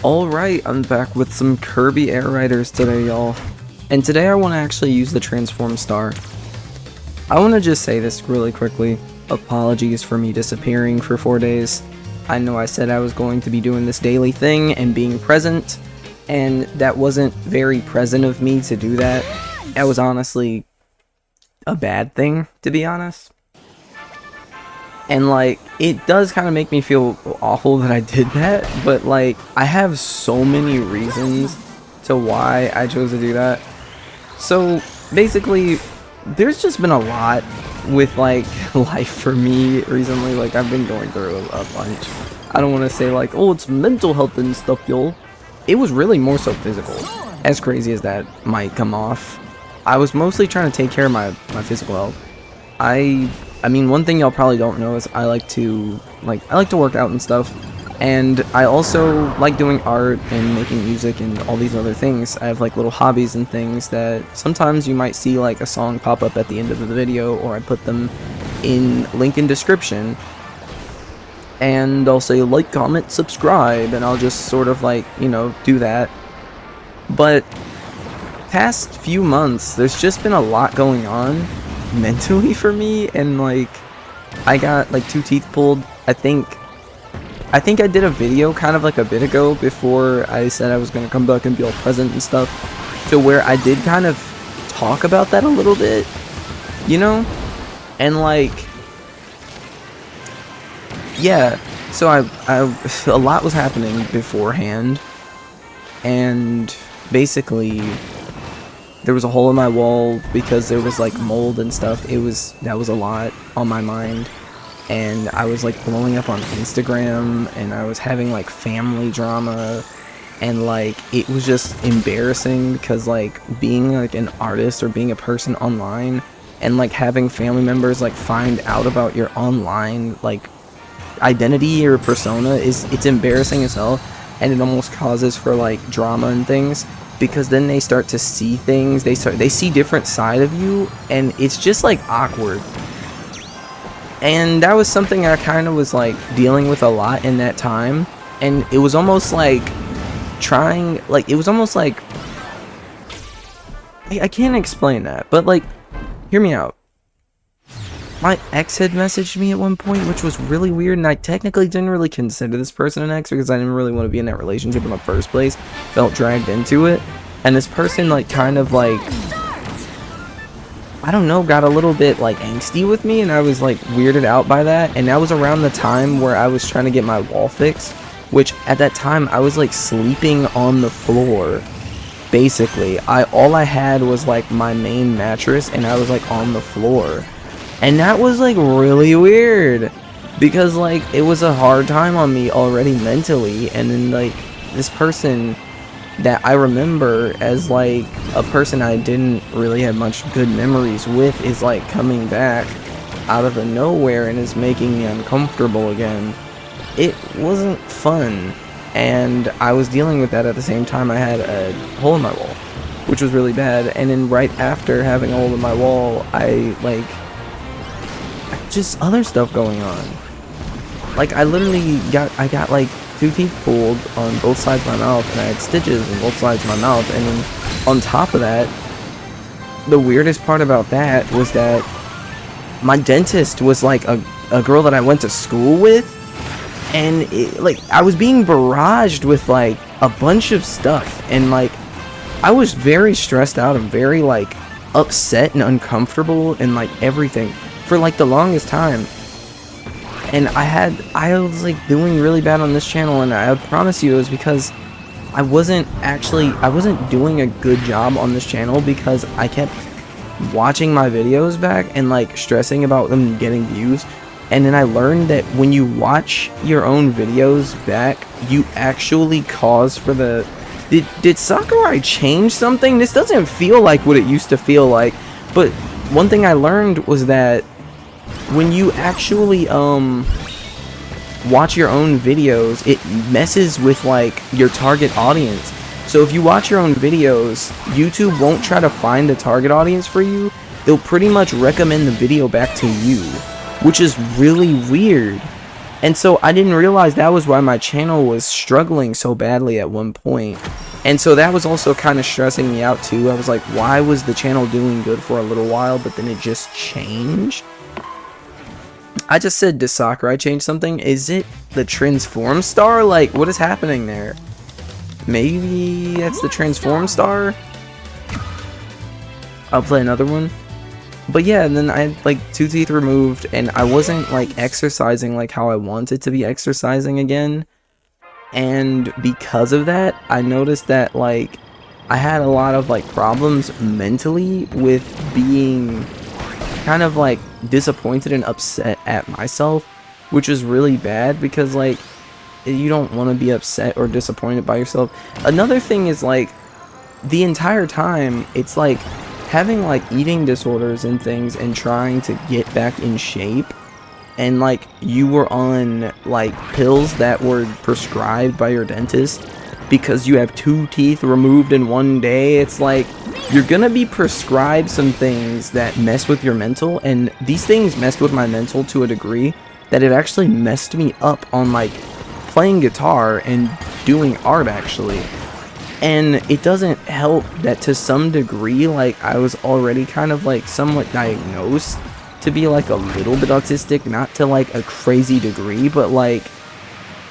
Alright, I'm back with some Kirby AirRiders today, y'all. And today I want to actually use the Transform Star. I want to just say this really quickly. Apologies for me disappearing for 4 days. I know I said I was going to be doing this daily thing and being present, and that wasn't very present of me to do that. That was honestly a bad thing, to be honest. And like, it does kind of make me feel awful that I did that, but like, I have so many reasons to why I chose to do that. So basically, there's just been a lot with like life for me recently. Like, I've been going through a bunch. I don't want to say like, oh, it's mental health and stuff, y'all. It was really more so physical. As crazy as that might come off, I was mostly trying to take care of my physical health. I mean, one thing y'all probably don't know is I like to work out and stuff, and I also like doing art and making music and all these other things. I have like little hobbies and things that sometimes you might see like a song pop up at the end of the video, or I put them in link in description, and I'll say like, comment, subscribe, and I'll just sort of like, you know, do that. But past few months, there's just been a lot going on mentally for me, and like, I got like 2 teeth pulled. I think I did a video kind of like a bit ago before I said I was gonna come back and be all present and stuff, to where I did kind of talk about that a little bit, you know, and like, yeah, so I a lot was happening beforehand, and basically there was a hole in my wall because there was like mold and stuff. That was a lot on my mind, and I was like blowing up on Instagram, and I was having like family drama, and like, it was just embarrassing because like, being like an artist or being a person online and like having family members like find out about your online like identity or persona, it's embarrassing as hell, and it almost causes for like drama and things, because then they start to see things, they see different side of you, and it's just like awkward. And that was something I kind of was like dealing with a lot in that time, and it was almost like I can't explain that, but like, hear me out. My ex had messaged me at one point, which was really weird, and I technically didn't really consider this person an ex because I didn't really want to be in that relationship in the first place. Felt dragged into it, and this person like kind of like, I don't know, got a little bit like angsty with me, and I was like weirded out by that. And that was around the time where I was trying to get my wall fixed, which at that time I was like sleeping on the floor. Basically, all I had was like my main mattress, and I was like on the floor. And that was like really weird, because like, it was a hard time on me already mentally, and then like, this person that I remember as like a person I didn't really have much good memories with is like coming back out of the nowhere and is making me uncomfortable again. It wasn't fun, and I was dealing with that at the same time. I had a hole in my wall, which was really bad, and then right after having a hole in my wall, just other stuff going on. Like, I got like 2 teeth pulled on both sides of my mouth, and I had stitches on both sides of my mouth, and then on top of that, the weirdest part about that was that my dentist was like a girl that I went to school with, and like, I was being barraged with like a bunch of stuff, and like, I was very stressed out and very like upset and uncomfortable and like everything for like the longest time. And I was like doing really bad on this channel, and I promise you it was because I wasn't doing a good job on this channel, because I kept watching my videos back and like stressing about them getting views. And then I learned that when you watch your own videos back, you actually cause for the... Did Sakurai change something? This doesn't feel like what it used to feel like. But one thing I learned was that when you actually watch your own videos, it messes with like your target audience. So if you watch your own videos, YouTube won't try to find a target audience for you. They'll pretty much recommend the video back to you, which is really weird. And so I didn't realize that was why my channel was struggling so badly at one point. And so that was also kind of stressing me out too. I was like, why was the channel doing good for a little while, but then it just changed? I just said to Sakurai change something. Is it the transform star? Like, what is happening there? Maybe that's the transform star? I'll play another one. But yeah, and then I had like 2 teeth removed, and I wasn't like exercising like how I wanted to be exercising again. And because of that, I noticed that like I had a lot of like problems mentally with being kind of like disappointed and upset at myself, which is really bad because like you don't want to be upset or disappointed by yourself. Another thing is like the entire time it's like having like eating disorders and things and trying to get back in shape, and like you were on like pills that were prescribed by your dentist because you have 2 teeth removed in one day. It's like you're gonna be prescribed some things that mess with your mental, and these things messed with my mental to a degree that it actually messed me up on like playing guitar and doing art actually. And it doesn't help that to some degree like I was already kind of like somewhat diagnosed to be like a little bit autistic, not to like a crazy degree, but like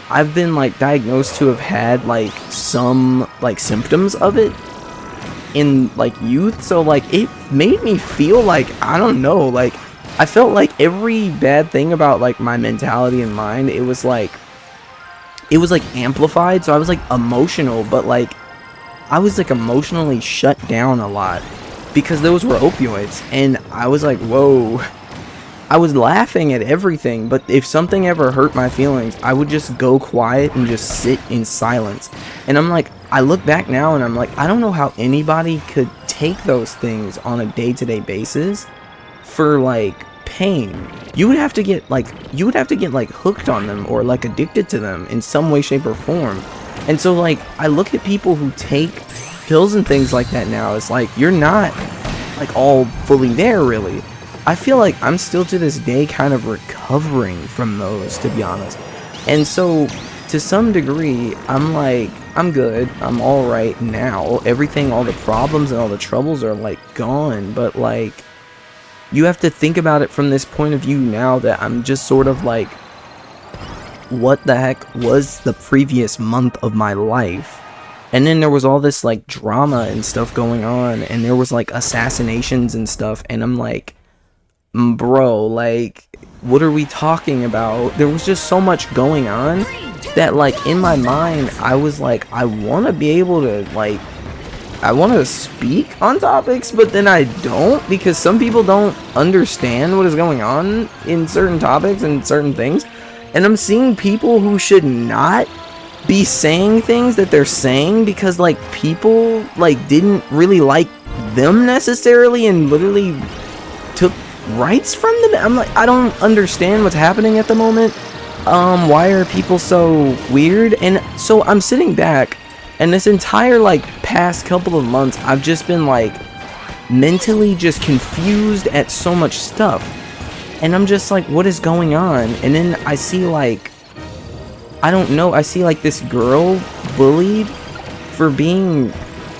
I've been like diagnosed to have had like some like symptoms of it in like youth. So like it made me feel like, I don't know, like I felt like every bad thing about like my mentality and mind, it was like amplified. So I was like emotional, but like I was like emotionally shut down a lot because those were opioids, and I was like, whoa. I was laughing at everything, but if something ever hurt my feelings, I would just go quiet and just sit in silence. And I'm like, I look back now and I'm like, I don't know how anybody could take those things on a day-to-day basis for like pain. You would have to get like hooked on them or like addicted to them in some way, shape, or form. And so like I look at people who take pills and things like that now, it's like you're not like all fully there really. I feel like I'm still to this day kind of recovering from those, to be honest. And so to some degree, I'm like, I'm good, I'm alright now. Everything, all the problems and all the troubles are like gone, but like you have to think about it from this point of view now that I'm just sort of like, what the heck was the previous month of my life? And then there was all this like drama and stuff going on, and there was like assassinations and stuff, and I'm like, bro, like what are we talking about? There was just so much going on that like in my mind I was like, I want to be able to like, I want to speak on topics, but then I don't, because some people don't understand what is going on in certain topics and certain things. And I'm seeing people who should not be saying things that they're saying because like people like didn't really like them necessarily and literally took rights from them. I'm like, I don't understand what's happening at the moment. Why are people so weird? And so I'm sitting back, and this entire like past couple of months I've just been like mentally just confused at so much stuff. And I'm just like, what is going on? And then I see like, I don't know, I see like this girl bullied for being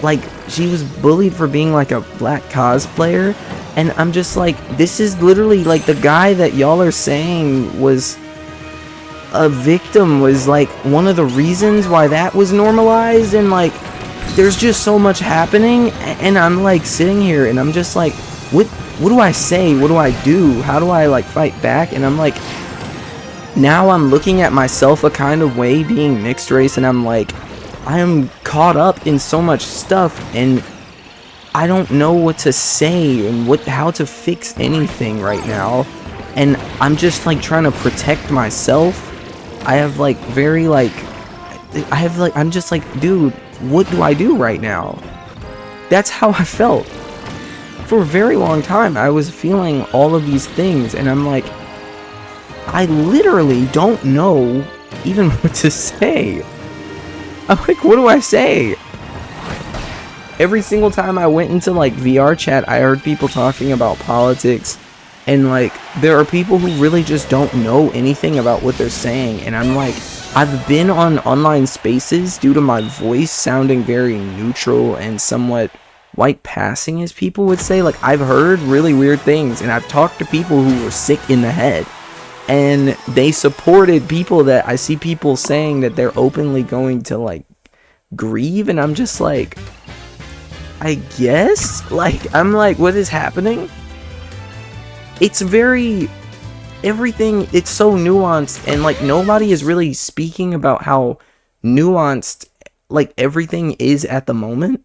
like, she was bullied for being like a black cosplayer. And I'm just like, this is literally like the guy that y'all are saying was a victim was like one of the reasons why that was normalized. And like there's just so much happening, and I'm like sitting here and I'm just like, what do I say? What do I do? How do I like fight back? And I'm like, now I'm looking at myself a kind of way being mixed race, and I'm like, I am caught up in so much stuff, and I don't know what to say and how to fix anything right now. And I'm just like trying to protect myself. I have like I'm just like, dude, what do I do right now? That's how I felt. For a very long time, I was feeling all of these things, and I'm like, I literally don't know even what to say. I'm like, what do I say? Every single time I went into like VR chat, I heard people talking about politics And like, there are people who really just don't know anything about what they're saying, and I'm like, I've been on online spaces due to my voice sounding very neutral and somewhat white passing, as people would say. Like, I've heard really weird things, and I've talked to people who were sick in the head, and they supported people that I see people saying that they're openly going to like grieve, and I'm just like, I guess, like, I'm like, what is happening? It's very, everything, it's so nuanced, and like, nobody is really speaking about how nuanced like everything is at the moment.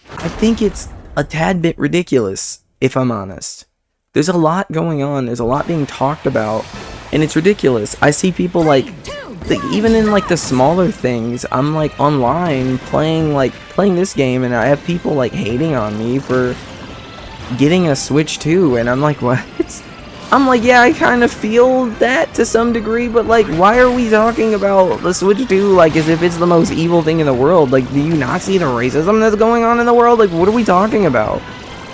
I think it's a tad bit ridiculous, if I'm honest. There's a lot going on, there's a lot being talked about, and it's ridiculous. I see people like even in like the smaller things, I'm like online playing this game, and I have people like hating on me for getting a Switch 2, and I'm like, what? I'm like, yeah, I kind of feel that to some degree, but like, why are we talking about the Switch 2 like as if it's the most evil thing in the world? Like, do you not see the racism that's going on in the world? Like, what are we talking about?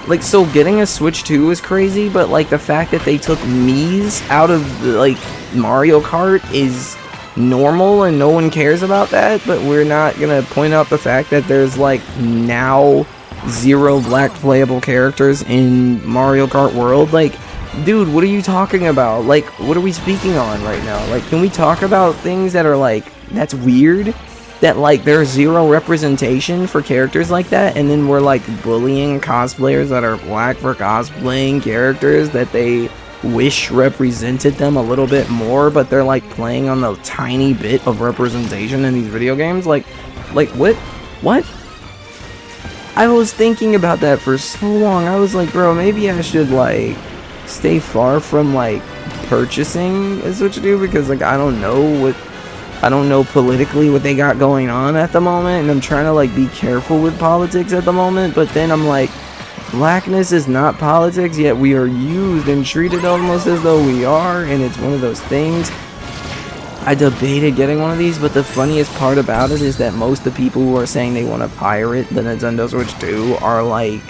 Like, so getting a Switch 2 is crazy, but like the fact that they took Mii's out of like Mario Kart is normal, and no one cares about that. But we're not gonna point out the fact that there's like now 0 black playable characters in Mario Kart World. Like, dude, what are you talking about? Like, what are we speaking on right now? Like, can we talk about things that are like, that's weird? That like there's 0 representation for characters like that, and then we're like bullying cosplayers that are black for cosplaying characters that they wish represented them a little bit more, but they're like playing on the tiny bit of representation in these video games. Like what? I was thinking about that for so long. I was like, bro, maybe I should like stay far from like purchasing a Switch 2, because like I don't know politically what they got going on at the moment, and I'm trying to like be careful with politics at the moment. But then I'm like, blackness is not politics, yet we are used and treated almost as though we are, and it's one of those things. I debated getting one of these, but the funniest part about it is that most of the people who are saying they want to pirate the Nintendo Switch 2 are like,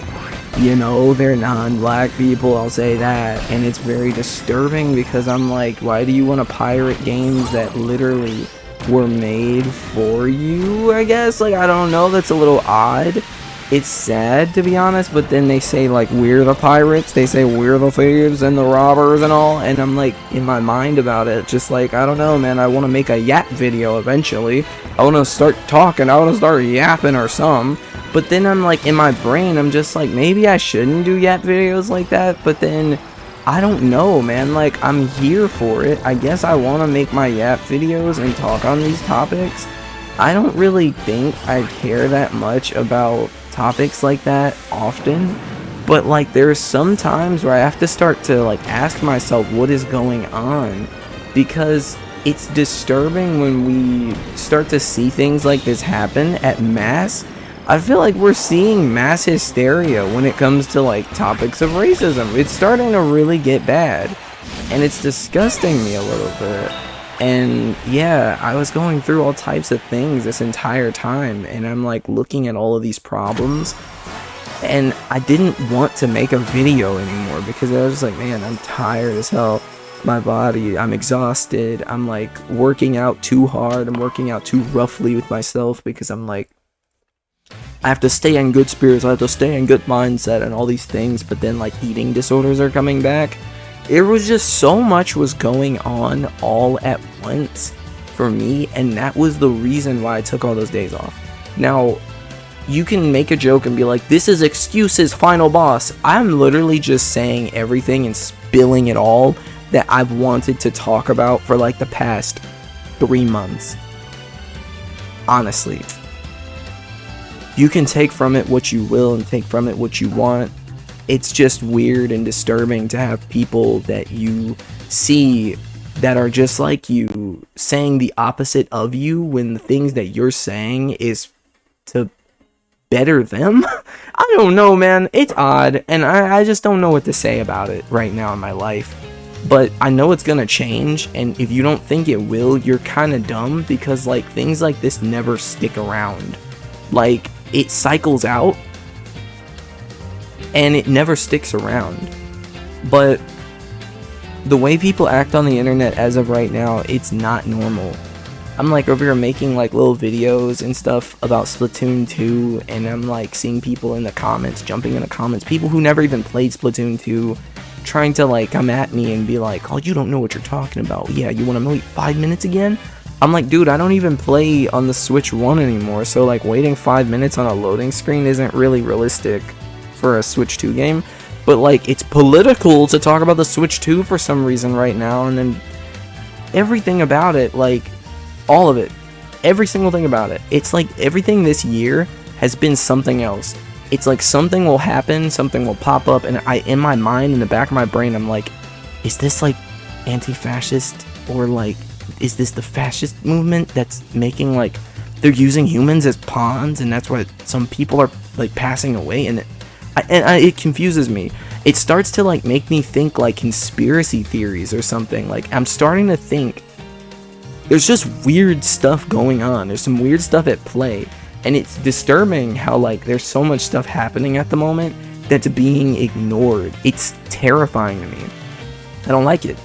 you know, they're non-black people, I'll say that. And it's very disturbing, because I'm like, why do you want to pirate games that literally were made for you, I guess? Like, I don't know, that's a little odd. It's sad, to be honest, but then they say, like, we're the pirates, they say we're the thieves and the robbers and all, and I'm like, in my mind about it, just like, I don't know, man, I want to make a yap video eventually. I want to start talking, I want to start yapping or some. But then I'm like, in my brain, I'm just like, maybe I shouldn't do yap videos like that, but then, I don't know, man, like, I'm here for it. I guess I want to make my yap videos and talk on these topics. I don't really think I care that much about topics like that often, but like, there's some times where I have to start to like ask myself what is going on, because it's disturbing when we start to see things like this happen at mass. I feel like we're seeing mass hysteria when it comes to like topics of racism. It's starting to really get bad, and it's disgusting me a little bit. And yeah, I was going through all types of things this entire time, and I'm like looking at all of these problems, and I didn't want to make a video anymore, because I was just like, man, I'm tired as hell. My body, I'm exhausted. I'm like working out too hard. I'm working out too roughly with myself, because I'm like, I have to stay in good spirits, I have to stay in good mindset and all these things, but then like eating disorders are coming back. It was just so much was going on all at once for me, and that was the reason why I took all those days off. Now, you can make a joke and be like, this is excuses, final boss. I'm literally just saying everything and spilling it all that I've wanted to talk about for like the past 3 months. Honestly. You can take from it what you will and take from it what you want. It's just weird and disturbing to have people that you see that are just like you saying the opposite of you, when the things that you're saying is to better them. I don't know, man. It's odd, and I just don't know what to say about it right now in my life. But I know it's gonna change, and if you don't think it will, you're kind of dumb, because like things like this never stick around. Like, it cycles out. and it never sticks around. But the way people act on the internet as of right now, it's not normal. I'm like over here making like little videos and stuff about Splatoon 2, and I'm like seeing people in the comments, jumping in the comments, people who never even played Splatoon 2, trying to like come at me and be like, oh, you don't know what you're talking about. Yeah, you want to wait 5 minutes again? I'm like, dude, I don't even play on the Switch 1 anymore, so like waiting 5 minutes on a loading screen isn't really realistic for a Switch 2 game. But like, it's political to talk about the Switch 2 for some reason right now, and then everything about it, like, all of it, every single thing about it, it's like everything this year has been something else. It's like something will happen, something will pop up, and in my mind, in the back of my brain, I'm like, is this like anti-fascist, or like, is this the fascist movement that's making like, they're using humans as pawns, and that's why some people are like passing away, and it confuses me. It starts to like make me think like conspiracy theories or something. Like, I'm starting to think there's just weird stuff going on. There's some weird stuff at play, and it's disturbing how like there's so much stuff happening at the moment that's being ignored. It's terrifying to me. I don't like it.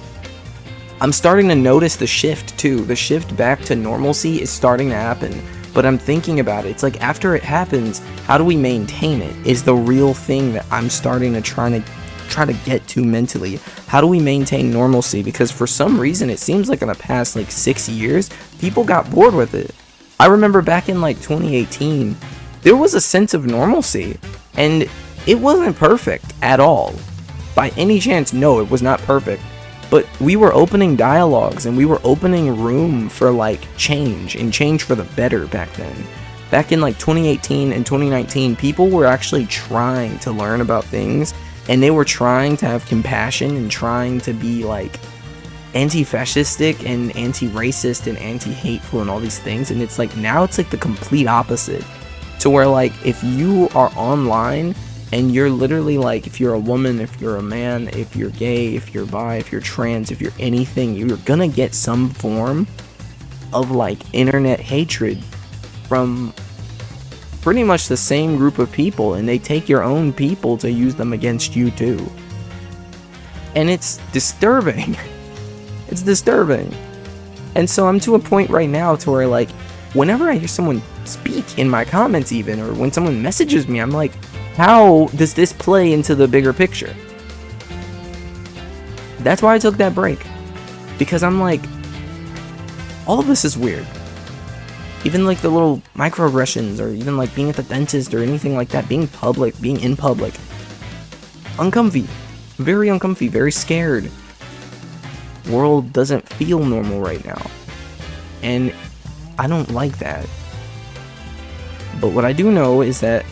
I'm starting to notice the shift too. The shift back to normalcy is starting to happen. But I'm thinking about it. It's like, after it happens, how do we maintain it is the real thing that I'm starting to try to get to mentally. How do we maintain normalcy? Because for some reason, it seems like in the past like 6 years, people got bored with it. I remember back in like 2018, there was a sense of normalcy, and it wasn't perfect at all. By any chance, no, it was not perfect. But we were opening dialogues, and we were opening room for like change, and change for the better back then. Back in like 2018 and 2019, people were actually trying to learn about things, and they were trying to have compassion and trying to be like anti-fascistic and anti-racist and anti-hateful and all these things. And it's like, now it's like the complete opposite, to where like, if you are online and you're literally like, if you're a woman, if you're a man, if you're gay, if you're bi, if you're trans, if you're anything, you're gonna get some form of like internet hatred from pretty much the same group of people, and they take your own people to use them against you too. And it's disturbing. It's disturbing. And so I'm to a point right now to where like, whenever I hear someone speak in my comments even, or when someone messages me, I'm like, how does this play into the bigger picture? That's why I took that break. Because I'm like, all of this is weird. Even like the little microaggressions, or even like being at the dentist or anything like that, being in public. Uncomfy. Very uncomfy, very scared. World doesn't feel normal right now. And I don't like that. But what I do know is that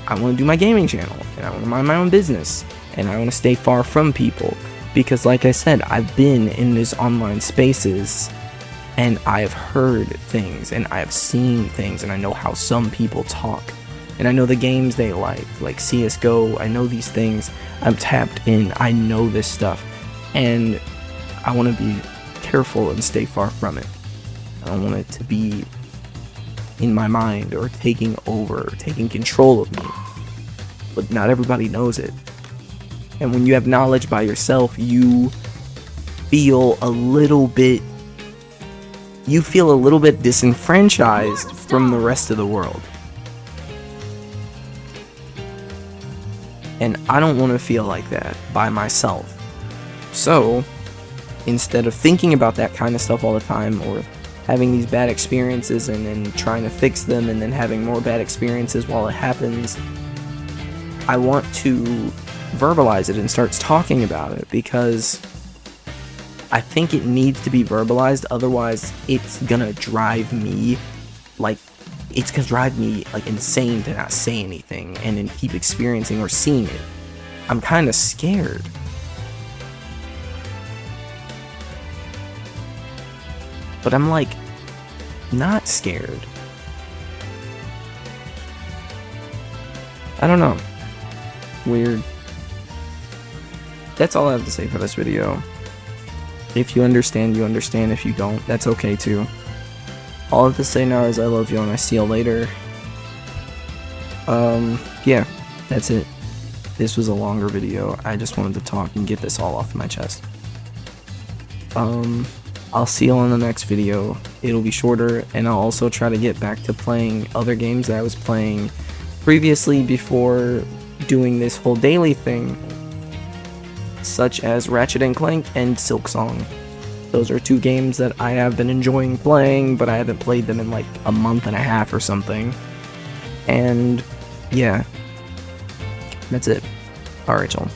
I want to do my gaming channel, and I want to mind my own business, and I want to stay far from people, because like I said, I've been in these online spaces, and I've heard things, and I've seen things, and I know how some people talk, and I know the games they like CSGO. I know these things. I'm tapped in. I know this stuff, and I want to be careful and stay far from it. I don't want it to be in my mind or taking over, taking control of me. But not everybody knows it. And when you have knowledge by yourself, you feel a little bit disenfranchised from the rest of the world. And I don't want to feel like that by myself. So, instead of thinking about that kind of stuff all the time, or having these bad experiences and then trying to fix them and then having more bad experiences while it happens, I want to verbalize it and start talking about it, because I think it needs to be verbalized. Otherwise, it's gonna drive me like insane to not say anything and then keep experiencing or seeing it. I'm kind of scared. But I'm like, not scared. I don't know. Weird. That's all I have to say for this video. If you understand, you understand. If you don't, that's okay too. All I have to say now is I love you, and I see you later. Yeah, that's it. this was a longer video. I just wanted to talk and get this all off my chest. I'll see you on the next video. It'll be shorter, and I'll also try to get back to playing other games that I was playing previously before doing this whole daily thing, such as Ratchet & Clank and Silksong. Those are 2 games that I have been enjoying playing, but I haven't played them in like a month and a half or something. And yeah, that's it. Alright, y'all.